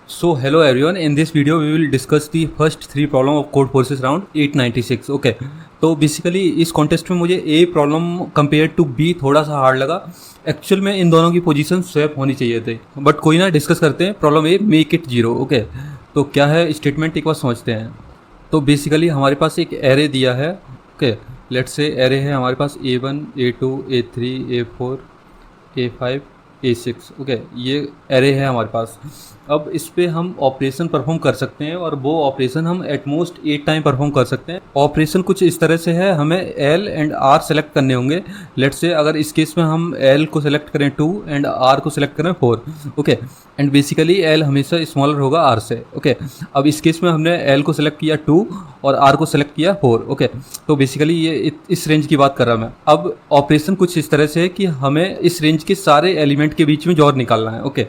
So hello everyone, in this video we will discuss the first three problem of code forces round 896. Okay तो basically इस contest में मुझे a problem compare to be थोड़ा सा hard लगा। Actual में इन दोनों की पोजीशन स्वैप होनी चाहिए थे, बट कोई ना, डिस्कस करते हैं। Problem A, make it zero. Okay तो क्या है स्टेटमेंट, एक बार समझते हैं। तो बेसिकली हमारे पास एक एरे दिया है। ओके लेट्स से एरे है हमारे पास A1 A2 A3 A4 A5 A6। Okay ये एरे है हमारे पास। अब इस पे हम ऑपरेशन परफॉर्म कर सकते हैं और वो ऑपरेशन हम एटमोस्ट 8 टाइम परफॉर्म कर सकते हैं। ऑपरेशन कुछ इस तरह से है, हमें एल एंड आर सेलेक्ट करने होंगे। लेट्स से अगर इस केस में हम एल को सेलेक्ट करें 2 एंड आर को सेलेक्ट करें 4। ओके एंड बेसिकली एल हमेशा स्मॉलर होगा आर से। ओके अब इस केस में हमने एल को सेलेक्ट किया 2 और आर को सेलेक्ट किया 4। ओके तो बेसिकली ये इस रेंज की बात कर रहा मैं। अब ऑपरेशन कुछ इस तरह से है कि हमें इस रेंज के सारे एलिमेंट के बीच में जोर निकालना है। ओके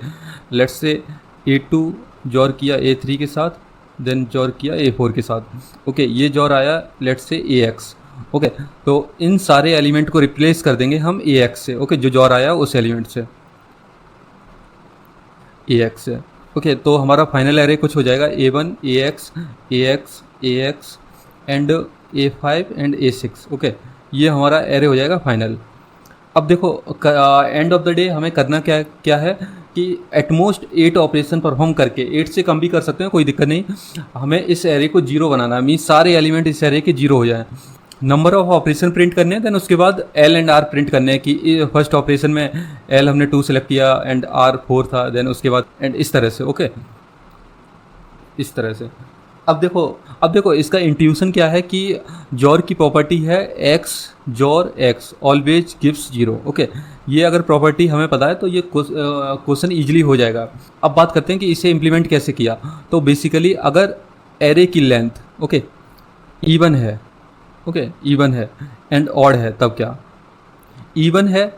लेट्स से A2 जोर किया A3 के साथ, देन जोर किया A4 के साथ। ओके ये जोर आया लेट्स से AX। ओके तो इन सारे एलिमेंट को रिप्लेस कर देंगे हम AX से। ओके जो जोर आया उस एलिमेंट से AX से। ओके तो हमारा फाइनल एरे कुछ हो जाएगा A1 AX AX AX and A5 and A6। Okay ये हमारा एरे हो जाएगा फाइनल। अब देखो एंड ऑफ द डे हमें करना क्या क्या है कि एटमोस्ट 8 ऑपरेशन परफॉर्म करके, 8 से कम भी कर सकते हैं, कोई दिक्कत नहीं। हमें इस एरे को जीरो बनाना है, मीन सारे एलिमेंट इस एरे के जीरो हो जाएं। नंबर ऑफ ऑपरेशन प्रिंट करने हैं, देन उसके बाद एल एंड आर प्रिंट करने हैं कि फर्स्ट ऑपरेशन में एल हमने 2 सेलेक्ट किया एंड आर 4 था, देन उसके बाद एंड इस तरह से। ओके इस तरह से। अब देखो इसका इंट्यूशन क्या है कि जोर की प्रॉपर्टी है एक्स जोर x always gives zero. Okay ये अगर प्रॉपर्टी हमें पता है तो ये क्वेश्चन ईजिली हो जाएगा। अब बात करते हैं कि इसे इम्प्लीमेंट कैसे किया। तो बेसिकली अगर एरे की लेंथ ओके इवन है, ओके इवन है एंड ऑड है, तब क्या इवन है,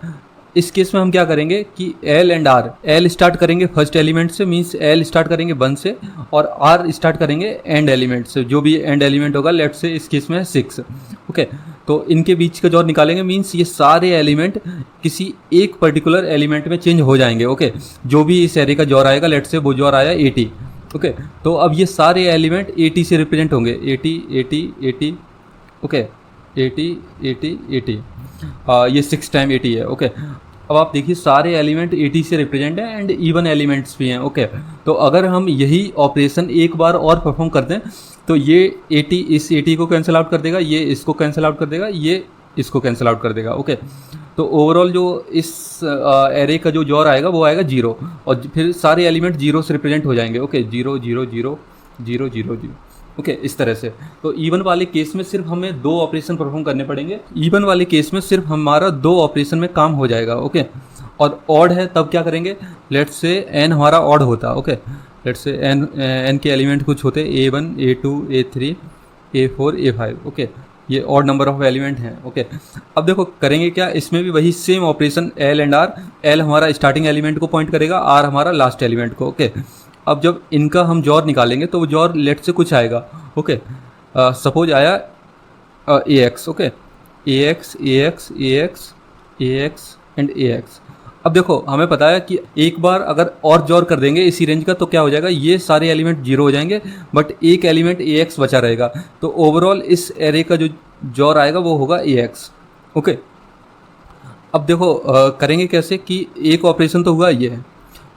इस केस में हम क्या करेंगे कि L and R, L start करेंगे फर्स्ट एलिमेंट से, मीन्स एल स्टार्ट करेंगे 1 से, और आर स्टार्ट करेंगे एंड एलिमेंट से, जो भी एंड एलिमेंट होगा। लेट से इस केस में है 6। ओके तो इनके बीच का जोर निकालेंगे, मीन्स ये सारे एलिमेंट किसी एक पर्टिकुलर एलिमेंट में चेंज हो जाएंगे। ओके जो भी इस एरे का जोर आएगा, लेट से वो जोर आया 80। ओके तो अब ये सारे एलिमेंट 80 से रिप्रेजेंट होंगे, 80 80 80। ओके 80 80 80 ये 6 टाइम 80 है। ओके अब आप देखिए सारे एलिमेंट 80 से रिप्रेजेंट है एंड इवन एलिमेंट्स भी हैं। ओके तो अगर हम यही ऑपरेशन एक बार और परफॉर्म करते हैं तो ये 80 इस 80 को कैंसिल आउट कर देगा, ये इसको कैंसिल आउट कर देगा, ये इसको कैंसिल आउट कर देगा। ओके तो ओवरऑल जो इस एरे का जो जोर आएगा वो आएगा 0, और फिर सारे एलिमेंट 0 से रिप्रेजेंट हो जाएंगे। ओके 0 0 0 0 0 0। ओके इस तरह से। तो इवन वाले केस में सिर्फ हमें 2 ऑपरेशन परफॉर्म करने पड़ेंगे। इवन वाले केस में सिर्फ हमारा 2 ऑपरेशन में काम हो जाएगा। ओके और ऑड है तब क्या करेंगे, लेट्स से एन हमारा ऑड होता। ओके लेट्स से एन के एलिमेंट कुछ होते A1 A2 A3 A4 A5। Okay ये ऑड नंबर ऑफ एलिमेंट हैं। ओके अब देखो करेंगे क्या, इसमें भी वही same operation L and R. L हमारा स्टार्टिंग एलिमेंट को पॉइंट करेगा, आर हमारा लास्ट एलिमेंट को। ओके अब जब इनका हम जोर निकालेंगे तो वो जोर लेट से कुछ आएगा। ओके सपोज आया AX। Okay AX AX AX AX and AX। अब देखो हमें पता है कि एक बार अगर और जोर कर देंगे इसी रेंज का तो क्या हो जाएगा, ये सारे एलिमेंट 0 हो जाएंगे, बट एक एलिमेंट AX बचा रहेगा। तो ओवरऑल इस एरे का जो जोर आएगा वो होगा AX। ओके अब देखो करेंगे कैसे कि एक ऑपरेशन तो हुआ ये,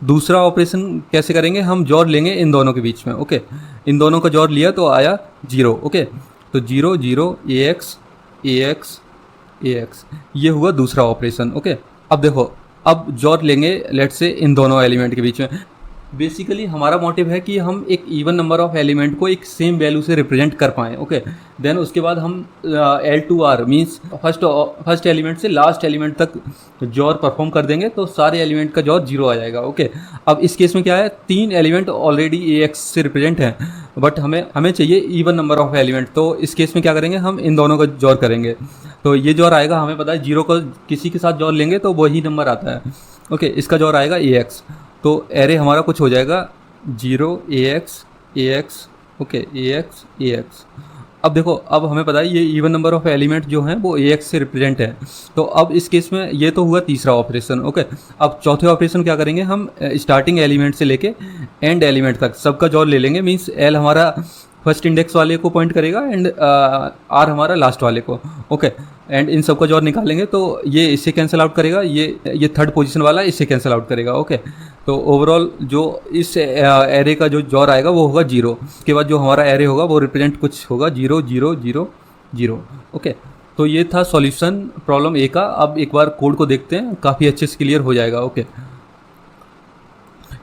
दूसरा ऑपरेशन कैसे करेंगे, हम जोर लेंगे इन दोनों के बीच में। ओके इन दोनों का जोर लिया तो आया 0। ओके तो 0 0 AX AX AX ये हुआ दूसरा ऑपरेशन। ओके अब देखो अब जोर लेंगे लेट से इन दोनों एलिमेंट के बीच में। बेसिकली हमारा मोटिव है कि हम एक इवन नंबर ऑफ एलिमेंट को एक सेम वैल्यू से रिप्रेजेंट कर पाएँ। ओके देन उसके बाद हम L2R मीन्स फर्स्ट एलिमेंट से लास्ट एलिमेंट तक जोर परफॉर्म कर देंगे तो सारे एलिमेंट का जोर 0 आ जाएगा। ओके अब इस केस में क्या है, 3 एलिमेंट ऑलरेडी AX से रिप्रेजेंट हैं, बट हमें चाहिए इवन नंबर ऑफ एलिमेंट। तो इस केस में क्या करेंगे, हम इन दोनों का जोर करेंगे। तो ये जोर आएगा, हमें पता है 0 को किसी के साथ जोर लेंगे तो वही नंबर आता है। ओके इसका जोर आएगा AX। तो एरे हमारा कुछ हो जाएगा 0 AX AX। Okay AX AX अब देखो, अब हमें पता है ये इवन नंबर ऑफ एलिमेंट जो हैं वो AX से रिप्रेजेंट है। तो अब इस केस में ये तो हुआ तीसरा ऑपरेशन, ओके। अब चौथे ऑपरेशन क्या करेंगे, हम स्टार्टिंग एलिमेंट से लेके एंड एलिमेंट तक सबका जॉर ले लेंगे। मींस L हमारा फर्स्ट इंडेक्स वाले को पॉइंट करेगा एंड R हमारा लास्ट वाले को, ओके। एंड इन सबका जॉर निकालेंगे तो ये इससे कैंसिल आउट करेगा, ये थर्ड पोजीशन वाला इससे कैंसिल आउट करेगा, ओके। तो ओवरऑल जो इस एरे का जो जॉर आएगा वो होगा 0। उसके बाद जो हमारा एरे होगा वो रिप्रेजेंट कुछ होगा 0 0 0 0, ओके। तो ये था सॉल्यूशन प्रॉब्लम ए का। अब एक बार कोड को देखते हैं, काफ़ी अच्छे से क्लियर हो जाएगा, ओके।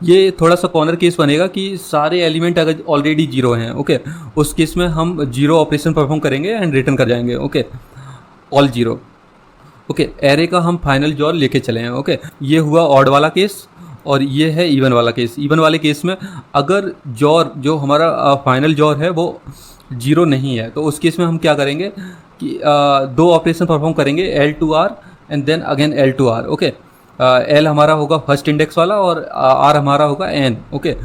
ये थोड़ा सा कॉर्नर केस बनेगा कि सारे एलिमेंट अगर ऑलरेडी 0 हैं, ओके, उस केस में हम 0 ऑपरेशन परफॉर्म करेंगे एंड रिटर्न कर जाएंगे, ओके, ऑल 0, ओके। एरे का हम फाइनल जॉर लेके चले हैं, ओके। ये हुआ ऑड वाला केस और ये है इवन वाला केस। इवन वाले केस में अगर जॉर जो हमारा फाइनल जॉर है वो 0 नहीं है तो उस केस में हम क्या करेंगे कि 2 ऑपरेशन परफॉर्म करेंगे, L to R and then again L to R, okay. L हमारा होगा फर्स्ट इंडेक्स वाला और R हमारा होगा N, okay.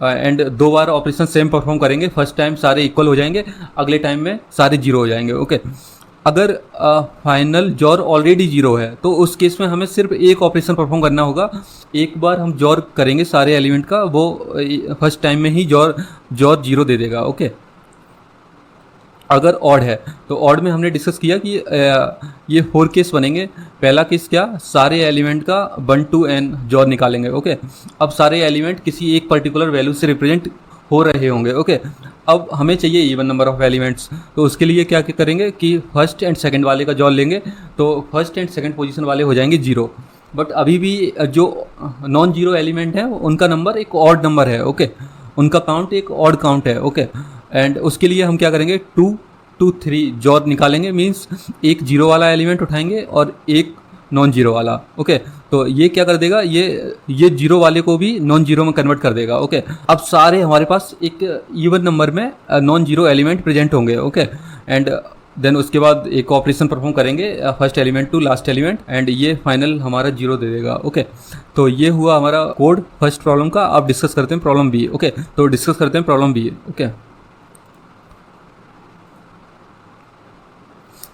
And 2 bar operation same perform करेंगे। फर्स्ट टाइम सारे इक्वल हो जाएंगे, अगले टाइम में सारे 0 हो जाएंगे, ओके। अगर फाइनल जॉर ऑलरेडी 0 है तो उस केस में हमें सिर्फ एक ऑपरेशन परफॉर्म करना होगा। एक बार हम जॉर करेंगे सारे एलिमेंट का, वो फर्स्ट टाइम में ही जॉर 0 दे देगा, ओके। अगर ऑड है तो ऑड में हमने डिस्कस किया कि ये 4 केस बनेंगे। पहला केस क्या, सारे एलिमेंट का 1 to n जॉर निकालेंगे, ओके। अब सारे एलिमेंट किसी एक पर्टिकुलर वैल्यू से रिप्रेजेंट हो रहे होंगे, ओके। अब हमें चाहिए इवन नंबर ऑफ एलिमेंट्स, तो उसके लिए क्या करेंगे कि फर्स्ट एंड सेकंड वाले का जॉर लेंगे तो फर्स्ट एंड सेकंड पोजीशन वाले हो जाएंगे 0। बट अभी भी जो नॉन 0 एलिमेंट है उनका नंबर एक ऑड नंबर है, ओके। उनका काउंट एक ऑड काउंट है, ओके। एंड उसके लिए हम क्या करेंगे, 2 to 3 जॉर निकालेंगे। मीन्स एक 0 वाला एलिमेंट उठाएंगे और एक नॉन 0 वाला, ओके। तो ये क्या कर देगा, ये 0 वाले को भी नॉन 0 में कन्वर्ट कर देगा, ओके। अब सारे हमारे पास एक इवन नंबर में नॉन 0 एलिमेंट प्रेजेंट होंगे, ओके। एंड देन उसके बाद एक ऑपरेशन परफॉर्म करेंगे first element to last element and ये फाइनल हमारा 0 दे देगा, ओके। तो ये हुआ हमारा कोड फर्स्ट प्रॉब्लम का। अब डिस्कस करते हैं प्रॉब्लम बी, ओके। तो डिस्कस करते हैं प्रॉब्लम बी, ओके।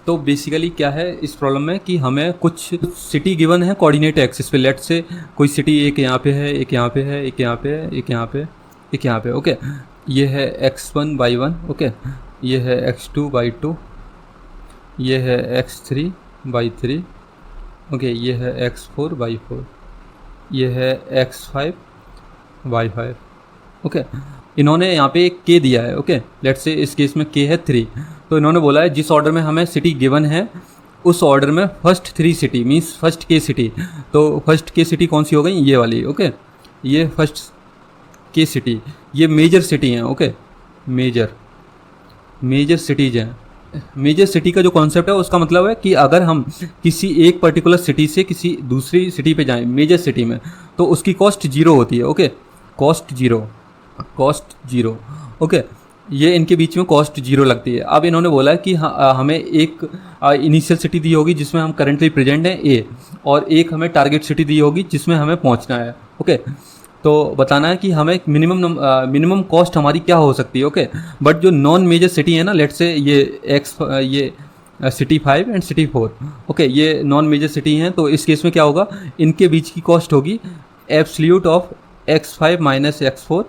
तो बेसिकली क्या है इस प्रॉब्लम में कि हमें कुछ सिटी गिवन है कोऑर्डिनेट एक्सिस पे। लेट से कोई सिटी एक यहाँ पे है, एक यहाँ पे है, एक यहाँ पे है, एक यहाँ पे, एक यहाँ पे, ओके। ये है x1 by 1, ओके। ये है x2 by 2, ये है x3 by 3, ओके। ये है x4 by 4, ये है x5 by 5, ओके। इन्होंने यहाँ पे एक k दिया है, ओके। लेट से इस केस में k है 3। तो इन्होंने बोला है जिस ऑर्डर में हमें सिटी गिवन है उस ऑर्डर में first 3 city means first k city. तो फर्स्ट k सिटी कौन सी हो गई, ये वाली, ओके। ये फर्स्ट k सिटी, ये मेजर सिटी हैं, ओके। मेजर सिटीज हैं। मेजर सिटी का जो कॉन्सेप्ट है उसका मतलब है कि अगर हम किसी एक पर्टिकुलर सिटी से किसी दूसरी सिटी पे जाएं मेजर सिटी में तो उसकी कॉस्ट 0 होती है, ओके। Cost zero, okay. ये इनके बीच में कॉस्ट 0 लगती है। अब इन्होंने बोला है कि हमें एक इनिशियल सिटी दी होगी जिसमें हम करंटली प्रेजेंट हैं A, और एक हमें टारगेट सिटी दी होगी जिसमें हमें पहुंचना है, ओके। तो बताना है कि हमें मिनिमम कॉस्ट हमारी क्या हो सकती है, ओके। बट जो नॉन मेजर सिटी है ना, लेट से ये सिटी 5 एंड सिटी 4, ओके, ये नॉन मेजर सिटी हैं। तो इस केस में क्या होगा, इनके बीच की कॉस्ट होगी absolute of x5 minus x4,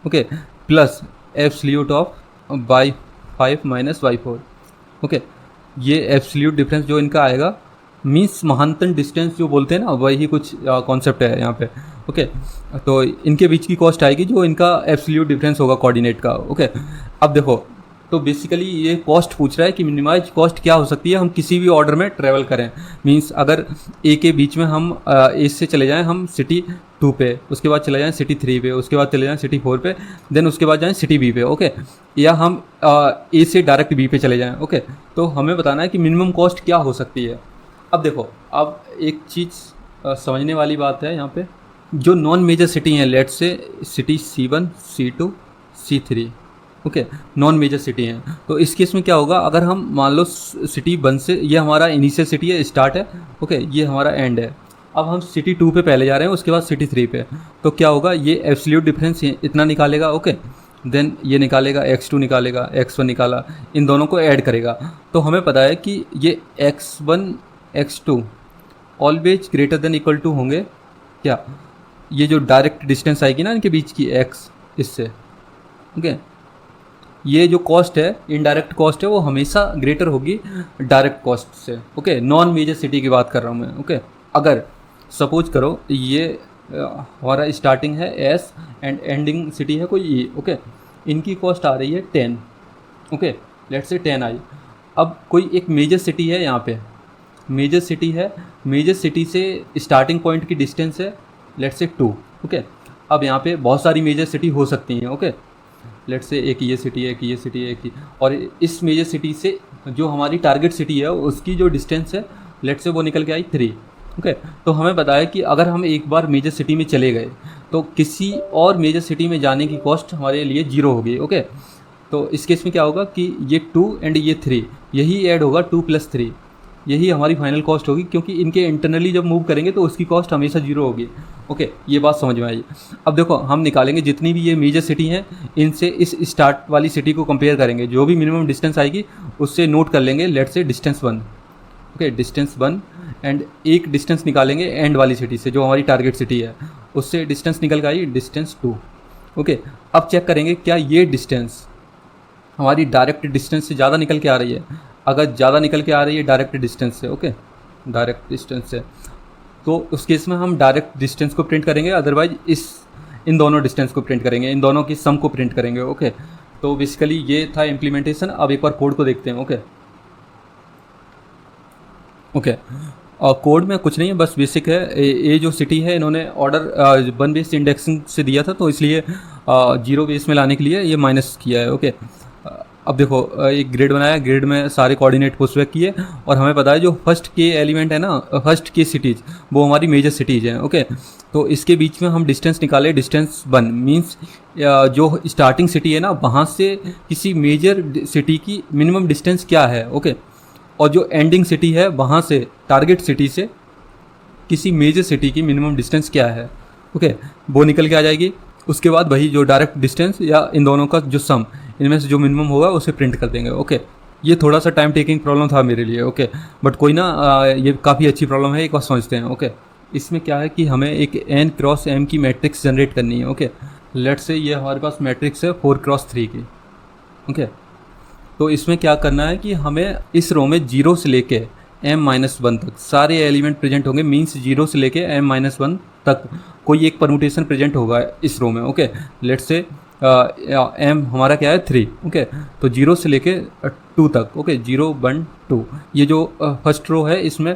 okay, plus absolute of y5 minus y4, okay. ये एब्सोल्यूट डिफरेंस जो इनका आएगा मीन्स महानतम डिस्टेंस जो बोलते हैं ना, वही कुछ कॉन्सेप्ट है यहाँ पे, ओके। तो इनके बीच की कॉस्ट आएगी जो इनका एब्सोल्यूट डिफरेंस होगा कोऑर्डिनेट का, ओके। अब देखो, तो बेसिकली ये कॉस्ट पूछ रहा है कि मिनिमाइज कॉस्ट क्या हो सकती है हम किसी भी ऑर्डर में ट्रैवल करें। मींस अगर ए के बीच में हम ए से चले जाएं हम सिटी 2 पे, उसके बाद चले जाएं सिटी 3 पे, उसके बाद चले जाएं सिटी 4 पे, देन उसके बाद जाएं सिटी बी पे, ओके। या हम ए से डायरेक्ट बी पे चले जाएं, ओके। तो हमें बताना है कि मिनिमम कॉस्ट क्या हो सकती है। अब देखो, अब एक चीज़ समझने वाली बात है यहाँ पे, जो नॉन मेजर सिटी हैं, let say city C1, C2, C3, okay, non major city हैं। तो इस केस में क्या होगा, अगर हम मान लो सिटी 1 से, ये हमारा इनिशियल सिटी है, स्टार्ट है, ओके, ये हमारा एंड है। अब हम सिटी 2 पे पहले जा रहे हैं, उसके बाद सिटी 3 पे, तो क्या होगा, ये एब्सोल्यूट डिफरेंस इतना निकालेगा, ओके। देन ये निकालेगा, x2 निकालेगा, x1 निकाला, इन दोनों को ऐड करेगा। तो हमें पता है कि ये x1 x2 always greater than equal to होंगे क्या, ये जो डायरेक्ट डिस्टेंस आएगी ना इनके बीच की x, इससे ओके। ये जो कॉस्ट है, इनडायरेक्ट कॉस्ट है, वो हमेशा ग्रेटर होगी डायरेक्ट कॉस्ट से ओके। नॉन मेजर सिटी की बात कर रहा हूँ मैं ओके। अगर सपोज करो ये हमारा स्टार्टिंग है एस एंड एंडिंग सिटी है कोई ई ओके, इनकी कॉस्ट आ रही है 10 ओके, लेट्स से 10 आई। अब कोई एक मेजर सिटी है यहाँ पे, मेजर सिटी है, मेजर सिटी से स्टार्टिंग पॉइंट की डिस्टेंस है लेट्स से 2 ओके। अब यहाँ पे बहुत सारी मेजर सिटी हो सकती हैं ओके, लेट्स से एक ये सिटी है, एक ये सिटी है, एक और इस मेजर सिटी से जो हमारी टारगेट सिटी है उसकी जो डिस्टेंस है लेट्स से वो निकल के आई 3 ओके। तो हमें बताया कि अगर हम एक बार मेजर सिटी में चले गए तो किसी और मेजर सिटी में जाने की कॉस्ट हमारे लिए 0 होगी ओके। तो इस केस में क्या होगा कि ये 2 एंड ये 3 यही ऐड होगा, 2 + 3 यही हमारी फाइनल कॉस्ट होगी, क्योंकि इनके इंटरनली जब मूव करेंगे तो उसकी कॉस्ट हमेशा 0 होगी ओके। ये बात समझ में आई। अब देखो हम निकालेंगे जितनी भी ये मेजर सिटी हैं, इनसे इस स्टार्ट वाली सिटी को कंपेयर करेंगे, जो भी मिनिमम डिस्टेंस आएगी उससे नोट कर लेंगे let's say distance 1 okay, distance 1 and एक डिस्टेंस निकालेंगे एंड वाली सिटी से जो हमारी टारगेट सिटी है, उससे डिस्टेंस निकल के आई डिस्टेंस 2 ओके। अब चेक करेंगे क्या ये डिस्टेंस हमारी डायरेक्ट डिस्टेंस से ज़्यादा निकल के आ रही है। अगर ज़्यादा निकल के आ रही है डायरेक्ट डिस्टेंस से ओके, डायरेक्ट डिस्टेंस से, तो उस केस में हम डायरेक्ट डिस्टेंस को प्रिंट करेंगे, अदरवाइज इन दोनों डिस्टेंस को प्रिंट करेंगे, इन दोनों की सम को प्रिंट करेंगे ओके। तो बेसिकली ये था इम्प्लीमेंटेशन। अब एक बार कोड को देखते हैं ओके ओके। और कोड में कुछ नहीं है, बस बेसिक है। ये जो सिटी है इन्होंने ऑर्डर 1 बेस इंडेक्सिंग से दिया था, तो इसलिए 0 बेस में लाने के लिए ये माइनस किया है ओके। अब देखो एक ग्रिड बनाया, ग्रिड में सारे कोऑर्डिनेट पुशबैक किए, और हमें पता है जो फर्स्ट के एलिमेंट है ना, फर्स्ट के सिटीज़ वो हमारी मेजर सिटीज़ हैं ओके। तो इसके बीच में हम डिस्टेंस निकाले, डिस्टेंस 1 मीन्स जो स्टार्टिंग सिटी है ना वहाँ से किसी मेजर सिटी की मिनिमम डिस्टेंस क्या है ओके, और जो एंडिंग सिटी है वहाँ से टारगेट सिटी से किसी मेजर सिटी की मिनिमम डिस्टेंस क्या है ओके, वो निकल के आ जाएगी। उसके बाद वही जो डायरेक्ट डिस्टेंस या इन दोनों का जो सम, इनमें से जो मिनिमम होगा उसे प्रिंट कर देंगे ओके। ये थोड़ा सा टाइम टेकिंग प्रॉब्लम था मेरे लिए ओके, बट कोई ना, ये काफ़ी अच्छी प्रॉब्लम है, एक बार समझते हैं ओके। इसमें क्या है कि हमें एक n क्रॉस m की मैट्रिक्स जनरेट करनी है ओके। लेट्स से ये हमारे पास मैट्रिक्स है 4 क्रॉस 3 की ओके। तो इसमें क्या करना है कि हमें इस रो में 0 से लेके m-1 तक सारे एलिमेंट प्रेजेंट होंगे, मीन्स 0 से लेके m-1 तक कोई एक परमुटेशन प्रेजेंट होगा इस रो में ओके। लेट्स से m हमारा क्या है 3 ओके, तो 0 से लेके 2 तक ओके, 0 1 2 ये जो फर्स्ट रो है इसमें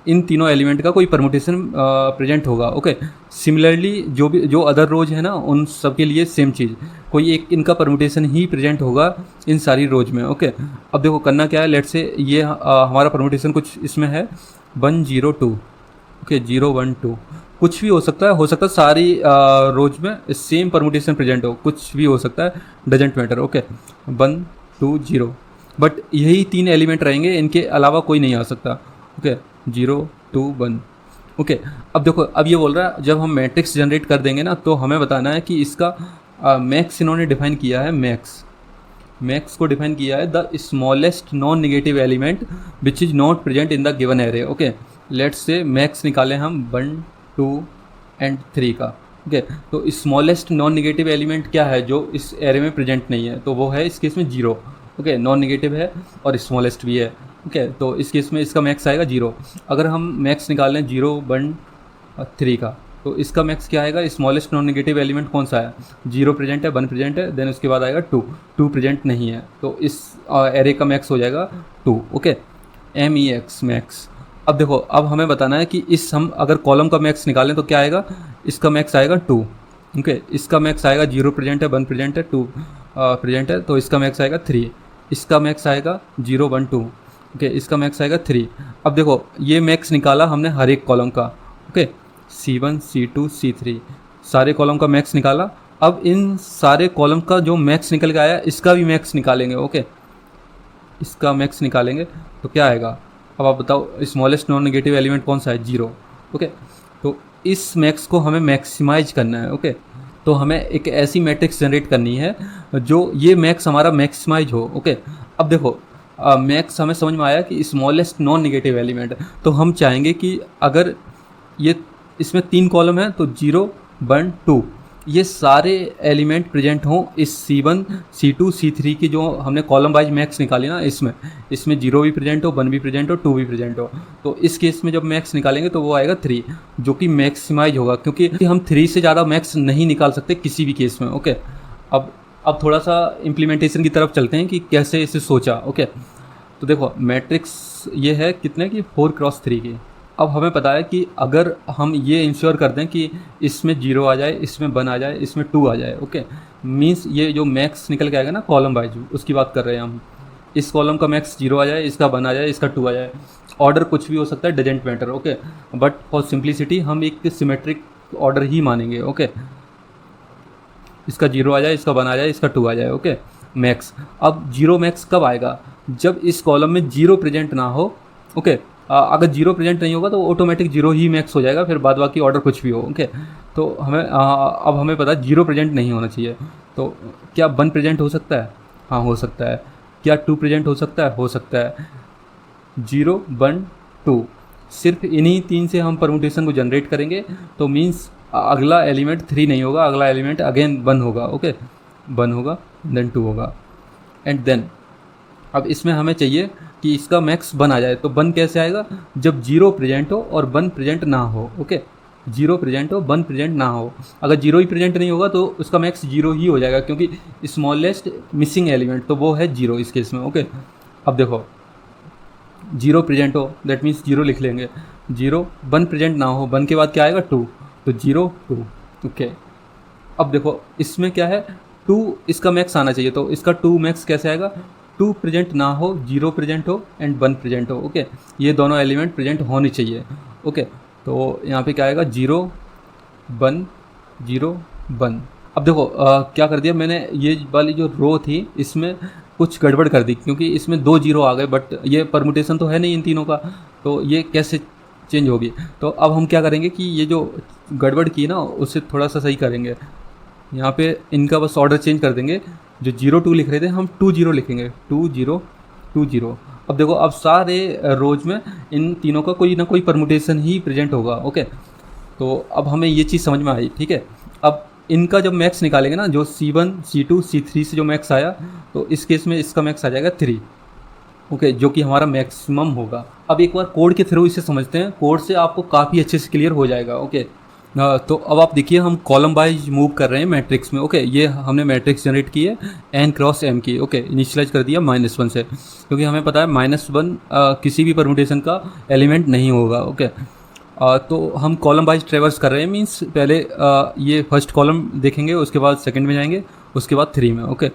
इन तीनों एलिमेंट का कोई परमुटेशन प्रेजेंट होगा ओके। सिमिलरली जो अदर रोज है ना उन सब के लिए सेम चीज़, कोई एक इनका परमुटेशन ही प्रेजेंट होगा इन सारी रोज में ओके। अब देखो करना क्या है, लेट्स से ये हमारा परमुटेशन कुछ इसमें है 1 0 2 ओके, 0 1 2 कुछ भी हो सकता है सारी रोज में सेम परमुटेशन प्रेजेंट हो, कुछ भी हो सकता है, डजेंट मैटर ओके। 1 2 0 बट यही 3 एलिमेंट रहेंगे, इनके अलावा कोई नहीं आ सकता ओके। 0 2 1 ओके। अब देखो अब ये बोल रहा है जब हम मैट्रिक्स जनरेट कर देंगे ना तो हमें बताना है कि इसका मैक्स इन्होंने डिफाइन किया है, मैक्स को डिफाइन किया है the smallest non negative element which is not present in the given array okay. Let's से मैक्स निकालें हम 1 2 एंड 3 का ओके। तो स्मॉलेस्ट नॉन नेगेटिव एलिमेंट क्या है जो इस एरे में प्रेजेंट नहीं है, तो वो है इस केस में 0 ओके। नॉन नेगेटिव है और स्मॉलेस्ट भी है ओके, तो इस केस में इसका मैक्स आएगा 0। अगर हम मैक्स निकाल लें 0 1 3 का, तो इसका मैक्स क्या आएगा, स्मॉलेस्ट नॉन नेगेटिव एलिमेंट कौन सा है, 0 प्रेजेंट है, 1 प्रेजेंट है, देन उसके बाद आएगा 2 प्रेजेंट नहीं है, तो इस एरे का मैक्स हो जाएगा 2 ओके। MEX max. अब देखो अब हमें बताना है कि इस हम अगर कॉलम का मैक्स निकालें तो क्या आएगा, इसका मैक्स आएगा 2 ओके। इसका मैक्स आएगा 0 प्रेजेंट है, 1 प्रेजेंट है, 2 प्रेजेंट है, तो इसका मैक्स आएगा 3। इसका मैक्स आएगा 0 1 2 ओके, इसका मैक्स आएगा 3। अब देखो ये मैक्स निकाला हमने हर एक कॉलम का ओके, C1 C2 C3 सारे कॉलम का मैक्स निकाला। अब इन सारे कॉलम का जो मैक्स निकल के आया इसका भी मैक्स निकालेंगे ओके, इसका मैक्स निकालेंगे तो क्या आएगा। अब आप बताओ स्मॉलेस्ट नॉन नेगेटिव एलिमेंट कौन सा है, 0 ओके। तो इस मैक्स को हमें मैक्सिमाइज करना है ओके। तो हमें एक ऐसी मैट्रिक्स जनरेट करनी है जो ये मैक्स हमारा मैक्सिमाइज हो। ओके, अब देखो मैक्स हमें समझ में आया कि स्मॉलेस्ट नॉन नेगेटिव एलिमेंट, तो हम चाहेंगे कि अगर ये इसमें 3 कॉलम है तो 0 1 2 ये सारे एलिमेंट प्रेजेंट हों इस C1 C2 C3 की जो हमने कॉलम वाइज मैक्स निकाली ना, इसमें 0 भी प्रेजेंट हो, 1 भी प्रेजेंट हो, 2 भी प्रेजेंट हो। तो इस केस में जब मैक्स निकालेंगे तो वो आएगा 3, जो कि मैक्सिमाइज होगा, क्योंकि हम 3 से ज़्यादा मैक्स नहीं निकाल सकते किसी भी केस में। ओके, अब थोड़ा सा इम्प्लीमेंटेशन की तरफ चलते हैं कि कैसे इसे सोचा। ओके, तो देखो मैट्रिक्स ये है कितने की, 4x3 की। अब हमें पता है कि अगर हम ये इंश्योर कर दें कि इसमें 0 आ जाए, इसमें 1 आ जाए, इसमें 2 आ जाए, ओके, मीन्स ये जो मैक्स निकल के आएगा ना कॉलम वाइज, उसकी बात कर रहे हैं हम। इस कॉलम का मैक्स 0 आ जाए, इसका 1 आ जाए, इसका 2 आ जाए, ऑर्डर कुछ भी हो सकता है, doesn't matter. Okay, but for simplicity हम एक सिमेट्रिक ऑर्डर ही मानेंगे। ओके, इसका 0 आ जाए, इसका 1 आ जाए, इसका 2 आ जाए। Okay, max. अब 0 मैक्स कब आएगा? जब इस कॉलम में 0 प्रेजेंट ना हो। ओके, अगर 0 प्रेजेंट नहीं होगा तो ऑटोमेटिक 0 ही मैक्स हो जाएगा, फिर बाद बाकी ऑर्डर कुछ भी हो। ओके, तो अब हमें पता है 0 प्रेजेंट नहीं होना चाहिए। तो क्या 1 प्रेजेंट हो सकता है? हाँ, हो सकता है। क्या 2 प्रेजेंट हो सकता है? हो सकता है। 0 1 2 सिर्फ इन्हीं 3 से हम परमुटेशन को जनरेट करेंगे, तो मीन्स अगला एलिमेंट 3 नहीं होगा, अगला एलिमेंट अगेन 1 होगा। ओके, 1 होगा, देन 2 होगा, एंड देन अब इसमें हमें चाहिए कि इसका मैक्स 1 आ जाए। तो 1 कैसे आएगा? जब 0 प्रेजेंट हो और 1 प्रेजेंट ना हो। ओके, 0 प्रेजेंट हो, 1 प्रेजेंट ना हो। अगर 0 ही प्रेजेंट नहीं होगा तो उसका मैक्स 0 ही हो जाएगा, क्योंकि स्मॉलेस्ट मिसिंग एलिमेंट तो वो है 0 इस केस में। ओके, अब देखो 0 प्रेजेंट हो, दैट मीन्स 0 लिख लेंगे। 0 1 प्रेजेंट ना हो, 1 के बाद क्या आएगा? 2, तो 0 2। ओके, अब देखो इसमें क्या है, 2 इसका मैक्स आना चाहिए, तो इसका 2 मैक्स कैसे आएगा? 2 प्रेजेंट ना हो, 0 प्रेजेंट हो, एंड 1 प्रेजेंट हो। ओके, ये दोनों एलिमेंट प्रेजेंट होने चाहिए। ओके, तो यहाँ पे क्या आएगा? 0 1 0 1। अब देखो क्या कर दिया मैंने, ये वाली जो रो थी इसमें कुछ गड़बड़ कर दी, क्योंकि इसमें 2 0 आ गए, बट ये परमुटेशन तो है नहीं इन तीनों का, तो ये कैसे चेंज होगी? तो अब हम क्या करेंगे कि ये जो गड़बड़ की ना उसे थोड़ा सा सही करेंगे। यहाँ पे इनका बस ऑर्डर चेंज कर देंगे। जो 0 2 लिख रहे थे हम 2 0 लिखेंगे, 2 0 2 0। अब देखो अब सारे रोज में इन तीनों का कोई ना कोई परमुटेशन ही प्रेजेंट होगा। ओके, तो अब हमें ये चीज़ समझ में आई। ठीक है, अब इनका जब मैक्स निकालेंगे ना, जो C1 C2 C3 से जो मैक्स आया, तो इस केस में इसका मैक्स आ जाएगा 3। ओके, जो कि हमारा मैक्सिमम होगा। अब एक बार कोड के थ्रू इसे समझते हैं, कोड से आपको काफ़ी अच्छे से क्लियर हो जाएगा। ओके, तो अब आप देखिए हम कॉलम वाइज मूव कर रहे हैं मैट्रिक्स में। ओके, ये हमने मैट्रिक्स जनरेट की है n×m की। ओके, इनिशियलाइज कर दिया -1 से, क्योंकि हमें पता है -1 किसी भी परमुटेशन का एलिमेंट नहीं होगा। ओके, तो हम कॉलम वाइज ट्रेवर्स कर रहे हैं, मींस पहले ये फर्स्ट कॉलम देखेंगे, उसके बाद सेकंड में जाएंगे, उसके बाद 3 में। ओके,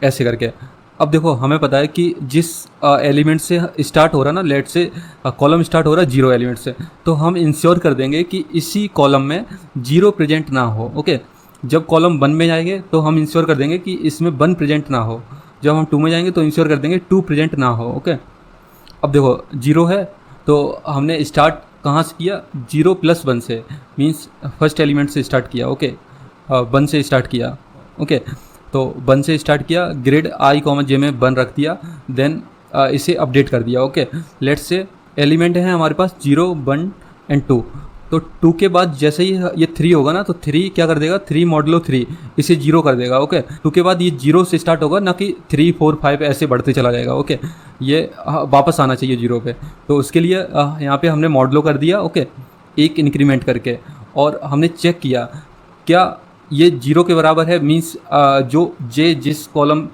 ऐसे करके अब देखो हमें पता है कि जिस एलिमेंट से स्टार्ट हो रहा ना, लेट से कॉलम स्टार्ट हो रहा है 0 एलिमेंट से, तो हम इंश्योर कर देंगे कि इसी कॉलम में 0 प्रेजेंट ना हो। ओके, जब कॉलम 1 में जाएंगे तो हम इंश्योर कर देंगे कि इसमें 1 प्रेजेंट ना हो। जब हम 2 में जाएंगे तो इंश्योर कर देंगे 2 प्रेजेंट ना हो। ओके, अब देखो 0 है तो हमने स्टार्ट कहाँ से किया? 0 + 1 से, मीन्स फर्स्ट एलिमेंट से स्टार्ट किया। ओके, 1 से स्टार्ट किया। ओके, तो 1 से स्टार्ट किया, ग्रिड i, j में 1 रख दिया, देन इसे अपडेट कर दिया। ओके, लेट्स से एलिमेंट है हमारे पास 0 1 एंड 2, तो 2 के बाद जैसे ही ये 3 होगा ना, तो 3 क्या कर देगा? 3 मॉडुलो 3 इसे 0 कर देगा। ओके, 2 के बाद ये 0 से स्टार्ट होगा, ना कि 3 4 5 ऐसे बढ़ते चला जाएगा। ओके, ये वापस आना चाहिए 0 पे, तो उसके लिए यहाँ पे हमने मॉडुलो कर दिया। ओके, एक इंक्रीमेंट करके, और हमने चेक किया क्या ये 0 के बराबर है, मीन्स जो j जिस कॉलम,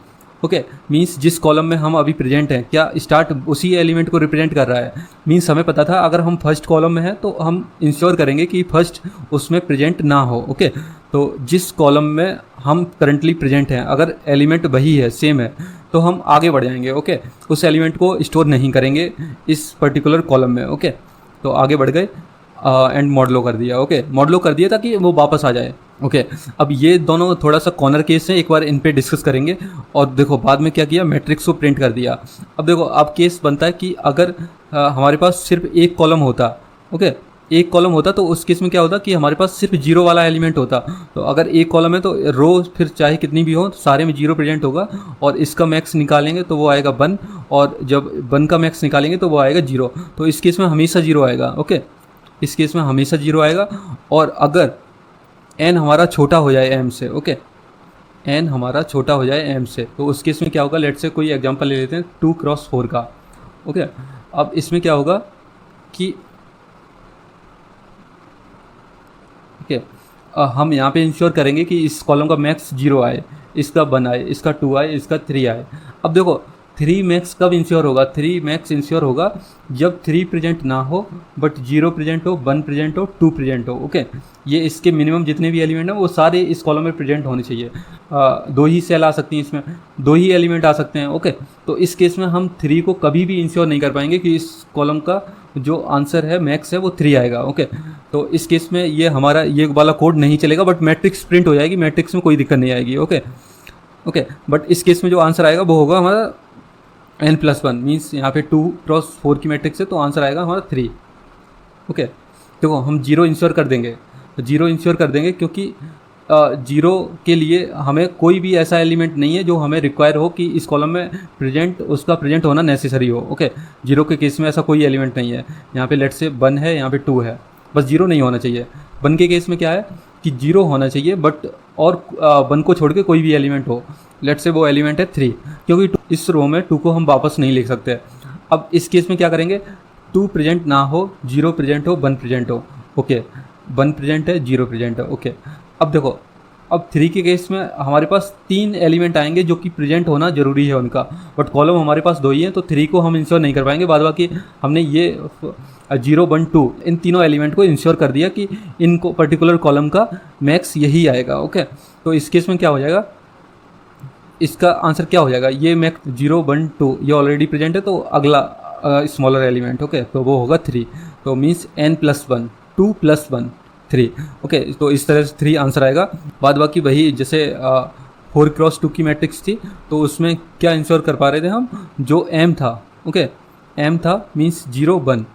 ओके, मीन्स जिस कॉलम में हम अभी प्रेजेंट हैं, क्या स्टार्ट उसी एलिमेंट को रिप्रेजेंट कर रहा है? मीन्स हमें पता था अगर हम फर्स्ट कॉलम में हैं तो हम इंश्योर करेंगे कि फर्स्ट उसमें प्रेजेंट ना हो। ओके, तो जिस कॉलम में हम करंटली प्रेजेंट हैं, अगर एलिमेंट वही है, सेम है, तो हम आगे बढ़ जाएंगे। ओके, उस एलिमेंट को स्टोर नहीं करेंगे इस पर्टिकुलर कॉलम में। ओके, तो आगे बढ़ गए एंड मॉडुलो कर दिया। ओके, मॉडुलो कर दिया ताकि वो वापस आ जाए। ओके, अब ये दोनों थोड़ा सा कॉर्नर केस है, एक बार इन पे डिस्कस करेंगे। और देखो बाद में क्या किया, मैट्रिक्स को प्रिंट कर दिया। अब देखो अब केस बनता है कि अगर हमारे पास सिर्फ एक कॉलम होता, ओके, एक कॉलम होता तो उस केस में क्या होता कि हमारे पास सिर्फ जीरो वाला एलिमेंट होता। तो अगर एक कॉलम है तो रो फिर चाहे कितनी भी हो तो सारे में जीरो प्रेजेंट होगा, और इसका मैक्स निकालेंगे तो वो आएगा 1, और जब 1 का मैक्स निकालेंगे तो वो आएगा 0। तो इस केस में हमेशा 0 आएगा। ओके, इस केस में हमेशा 0 आएगा। और अगर n हमारा छोटा हो जाए m से, ओके, n हमारा छोटा हो जाए m से, तो उस केस में क्या होगा, लेट से कोई एग्जांपल ले लेते हैं 2x4 का। ओके, अब इसमें क्या होगा कि ओके हम यहाँ पे इंश्योर करेंगे कि इस कॉलम का मैक्स 0 आए, इसका 1 आए, इसका 2 आए, इसका 3 आए। अब देखो 3 मैक्स कब इंश्योर होगा, 3 मैक्स इंश्योर होगा जब 3 प्रेजेंट ना हो बट 0 प्रेजेंट हो, 1 प्रेजेंट हो, 2 प्रेजेंट हो। ओके, ये इसके मिनिमम जितने भी एलिमेंट हैं वो सारे इस कॉलम में प्रेजेंट होने चाहिए। 2 ही सेल आ सकती हैं इसमें, 2 ही एलिमेंट आ सकते हैं। ओके, तो इस केस में हम 3 को कभी भी इंश्योर नहीं कर पाएंगे कि इस कॉलम का जो आंसर है मैक्स है वो 3 आएगा। ओके, तो इस केस में ये हमारा ये वाला कोड नहीं चलेगा, बट मैट्रिक्स प्रिंट हो जाएगी, मैट्रिक्स में कोई दिक्कत नहीं आएगी। ओके ओके, बट इस केस में जो आंसर आएगा वो होगा हमारा n+1, मीन्स यहाँ पे 2x4 की मैट्रिक्स है तो आंसर आएगा हमारा 3। ओके, देखो हम 0 इंश्योर कर देंगे, 0 इंश्योर कर देंगे क्योंकि 0 के लिए हमें कोई भी ऐसा एलिमेंट नहीं है जो हमें रिक्वायर हो कि इस कॉलम में प्रेजेंट उसका प्रेजेंट होना नेसेसरी हो। ओके, 0 के केस में ऐसा कोई एलिमेंट नहीं है। यहाँ पे लेट से 1 है, यहाँ पे 2 है, बस 0 नहीं होना चाहिए। 1 के केस में क्या है कि 0 होना चाहिए बट और 1 को छोड़ के कोई भी एलिमेंट हो, लेट से वो एलिमेंट है 3, क्योंकि इस रो में 2 को हम वापस नहीं लिख सकते। अब इस केस में क्या करेंगे, 2 प्रेजेंट ना हो, 0 प्रेजेंट हो, 1 प्रेजेंट हो। ओके, 1 प्रेजेंट है, 0 प्रेजेंट है। ओके, अब देखो अब 3 के केस में हमारे पास 3 एलिमेंट आएंगे जो कि प्रेजेंट होना जरूरी है उनका, बट कॉलम हमारे पास 2 ही हैं तो 3 को हम इंश्योर नहीं कर पाएंगे। बाद बाकी हमने ये 0, 1, 2 इन तीनों एलिमेंट को इंश्योर कर दिया कि इनको पर्टिकुलर कॉलम का मैक्स यही आएगा। ओके, तो इस केस में क्या हो जाएगा, इसका आंसर क्या हो जाएगा, ये मैक्स 0, 1, 2 ये ऑलरेडी प्रेजेंट है तो अगला स्मॉलर एलिमेंट, ओके, तो वो होगा 3। तो मीन्स n+1, 2 + 1 3। ओके, तो इस तरह से 3 आंसर आएगा। बाद बाकी वही जैसे 4x2 की मैट्रिक्स थी तो उसमें क्या इंश्योर कर पा रहे थे हम, जो m था। ओके, m था मीन्स 0, 1।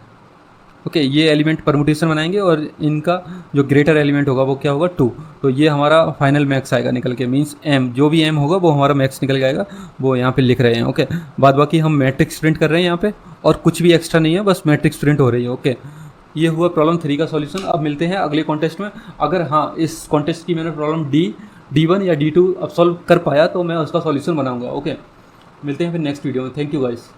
ओके, ये एलिमेंट परमुटेशन बनाएंगे और इनका जो ग्रेटर एलिमेंट होगा वो क्या होगा, 2। तो ये हमारा फाइनल मैक्स आएगा निकल के, मीन्स m जो भी m होगा वो हमारा मैक्स निकल जाएगा, वो यहाँ पे लिख रहे हैं। ओके, बाद बाकी हम मैट्रिक्स प्रिंट कर रहे हैं यहाँ पे और कुछ भी एक्स्ट्रा नहीं है, बस मैट्रिक्स प्रिंट हो रही है। ओके, ये हुआ प्रॉब्लम 3 का सॉल्यूशन। अब मिलते हैं अगले कॉन्टेस्ट में। अगर हाँ इस कॉन्टेस्ट की मैंने प्रॉब्लम D1 या D2 अब सॉल्व कर पाया तो मैं उसका सॉल्यूशन बनाऊंगा। ओके, मिलते हैं फिर नेक्स्ट वीडियो में। Thank you guys.